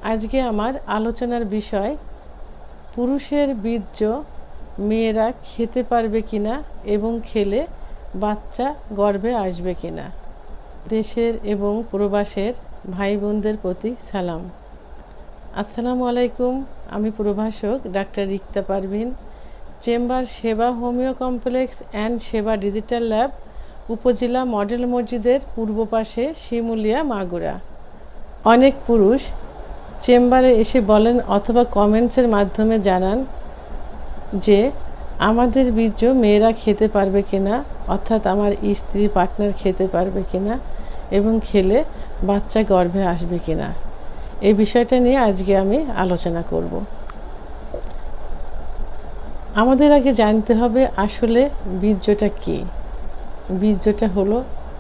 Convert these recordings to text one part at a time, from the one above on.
আজকে আমার আলোচনার বিষয় পুরুষের বীর্য মেয়েরা খেতে পারবে কিনা এবং খেলে বাচ্চা গর্ভে আসবে কিনা। দেশের এবং প্রবাসের ভাই বোনদের প্রতি সালাম। আসসালামু আলাইকুম। আমি প্রভাষক ডাক্তার রিক্তা পারভিন, চেম্বার সেবা হোমিও কমপ্লেক্স অ্যান্ড সেবা ডিজিটাল ল্যাব, উপজেলা মডেল মসজিদের পূর্ব পাশে, শিমুলিয়া, মাগুরা। অনেক পুরুষ চেম্বারে এসে বলেন অথবা কমেন্টসের মাধ্যমে জানান যে আমাদের বীর্য মেয়েরা খেতে পারবে কিনা, অর্থাৎ আমার স্ত্রী পার্টনার খেতে পারবে কিনা এবং খেলে বাচ্চা গর্ভে আসবে কিনা। এই বিষয়টা নিয়ে আজকে আমি আলোচনা করব। আমাদের আগে জানতে হবে আসলে বীর্যটা কী। বীর্যটা হলো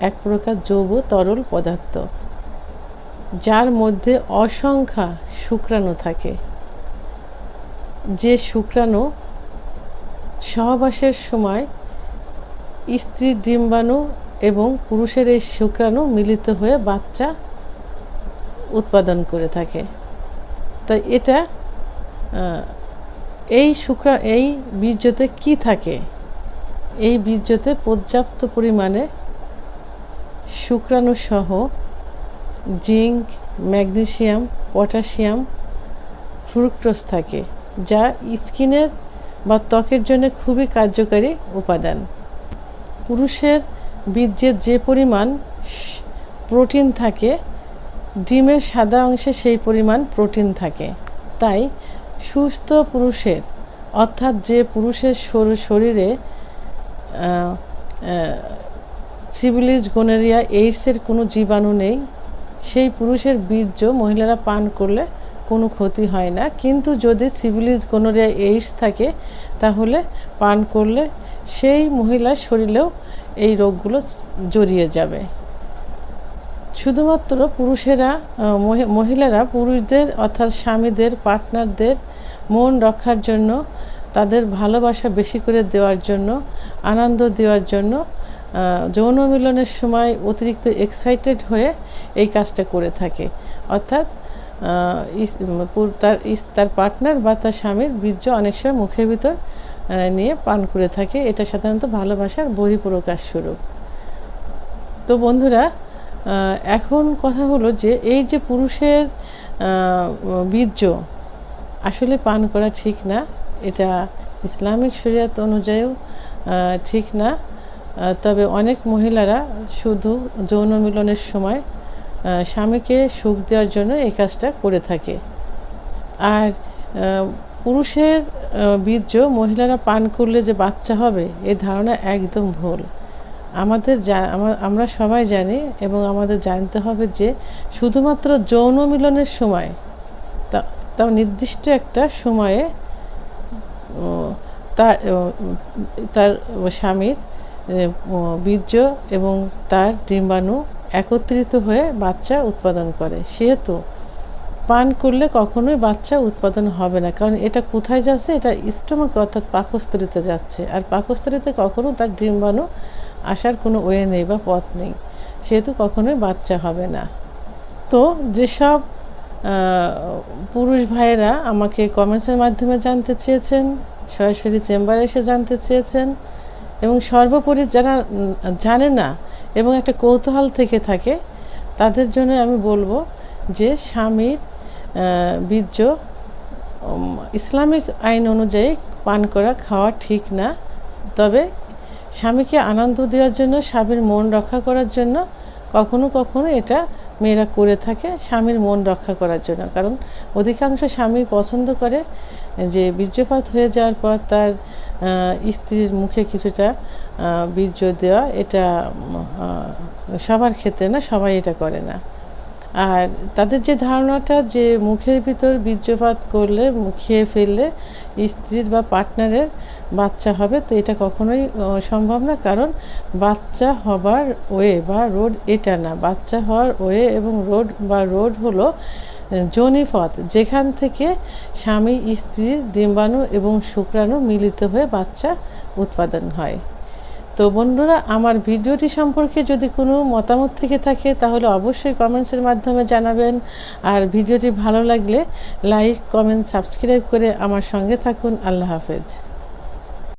এক প্রকার জৈব তরল পদার্থ, যার মধ্যে অসংখ্য শুক্রাণু থাকে। যে শুক্রাণু সহবাসের সময় স্ত্রীর ডিম্বাণু এবং পুরুষের এই শুক্রাণু মিলিত হয়ে বাচ্চা উৎপাদন করে থাকে। তাই এটা এই বীর্যতে কি থাকে? এই বীর্যতে পর্যাপ্ত পরিমাণে শুক্রাণু সহ জিঙ্ক, ম্যাগনেসিয়াম, পটাশিয়াম, ফ্রুক্টোজ থাকে, যা স্কিনের বা ত্বকের জন্য খুবই কার্যকারী উপাদান। পুরুষের বীর্যের যে পরিমাণ প্রোটিন থাকে, ডিমের সাদা অংশে সেই পরিমাণ প্রোটিন থাকে। তাই সুস্থ পুরুষের, অর্থাৎ যে পুরুষের শরীরে সিফিলিস, গনোরিয়া, এইডসের কোনো জীবাণু নেই, সেই পুরুষের বীর্য মহিলারা পান করলে কোনো ক্ষতি হয় না। কিন্তু যদি সিফিলিস, গনোরিয়া, এইডস থাকে, তাহলে পান করলে সেই মহিলার শরীরেও এই রোগগুলো জড়িয়ে যাবে। শুধুমাত্র মহিলারা পুরুষদের, অর্থাৎ স্বামীদের, পার্টনারদের মন রক্ষার জন্য, তাদের ভালোবাসা বেশি করে দেওয়ার জন্য, আনন্দ দেওয়ার জন্য যৌন মিলনের সময় অতিরিক্ত এক্সাইটেড হয়ে এই কাজটা করে থাকে। অর্থাৎ তার পার্টনার বা তার স্বামীর বীর্য অনেক সময় মুখের ভিতর নিয়ে পান করে থাকে। এটা সাধারণত ভালোবাসার বহিঃপ্রকাশ স্বরূপ। তো বন্ধুরা, এখন কথা হলো যে এই যে পুরুষের বীর্য আসলে পান করা ঠিক না। এটা ইসলামিক শরিয়ত অনুযায়ীও ঠিক না। তবে অনেক মহিলারা শুধু যৌন মিলনের সময় স্বামীকে সুখ দেওয়ার জন্য এই কাজটা করে থাকে। আর পুরুষের বীর্য মহিলারা পান করলে যে বাচ্চা হবে, এই ধারণা একদম ভুল। আমরা সবাই জানি এবং আমাদের জানতে হবে যে শুধুমাত্র যৌন মিলনের সময়, তাও নির্দিষ্ট একটা সময়ে তার স্বামীর বীর্য এবং তার ডিম্বাণু একত্রিত হয়ে বাচ্চা উৎপাদন করে। সেহেতু পান করলে কখনোই বাচ্চা উৎপাদন হবে না। কারণ এটা কোথায় যাচ্ছে? এটা স্টোমাক, অর্থাৎ পাকস্থলীতে যাচ্ছে। আর পাকস্থলীতে কখনো তার ডিম্বাণু আসার কোনো ওয়ে নেই বা পথ নেই, সেহেতু কখনোই বাচ্চা হবে না। তো যেসব পুরুষ ভাইয়েরা আমাকে কমেন্টসের মাধ্যমে জানতে চেয়েছেন, সরাসরি চেম্বারে এসে জানতে চেয়েছেন, এবং সর্বোপরি যারা জানে না এবং একটা কৌতূহল থেকে থাকে, তাদের জন্য আমি বলবো যে স্বামীর বীর্য ইসলামিক আইন অনুযায়ী পান করা, খাওয়া ঠিক না। তবে স্বামীকে আনন্দ দেওয়ার জন্য, স্বামীর মন রক্ষা করার জন্য কখনো কখনো এটা মেয়েরা করে থাকে, স্বামীর মন রক্ষা করার জন্য। কারণ অধিকাংশ স্বামী পছন্দ করে যে বীর্যপাত হয়ে যাওয়ার পর তার স্ত্রীর মুখে কিছুটা বীর্য দেওয়া। এটা সবার ক্ষেত্রে না, সবাই এটা করে না। আর তাদের যে ধারণাটা যে মুখের ভিতর বীর্যপাত করলে, খেয়ে ফেললে স্ত্রীর বা পার্টনারের বাচ্চা হবে, তো এটা কখনোই সম্ভব না। কারণ বাচ্চা হবার ওয়ে বা রোড এটা না। বাচ্চা হওয়ার ওয়ে এবং রোড হলো যোনিপথ, যেখান থেকে স্বামী স্ত্রীর ডিম্বাণু এবং শুক্রাণু মিলিত হয়ে বাচ্চা উৎপাদন হয়। তো তো বন্ধুরা, আমার ভিডিওটি সম্পর্কে যদি কোনো মতামত থেকে থাকে তাহলে অবশ্যই কমেন্টসের মাধ্যমে জানাবেন। আর ভিডিওটি ভালো লাগলে লাইক, কমেন্ট, সাবস্ক্রাইব করে আমার সঙ্গে থাকুন। আল্লাহ হাফেজ।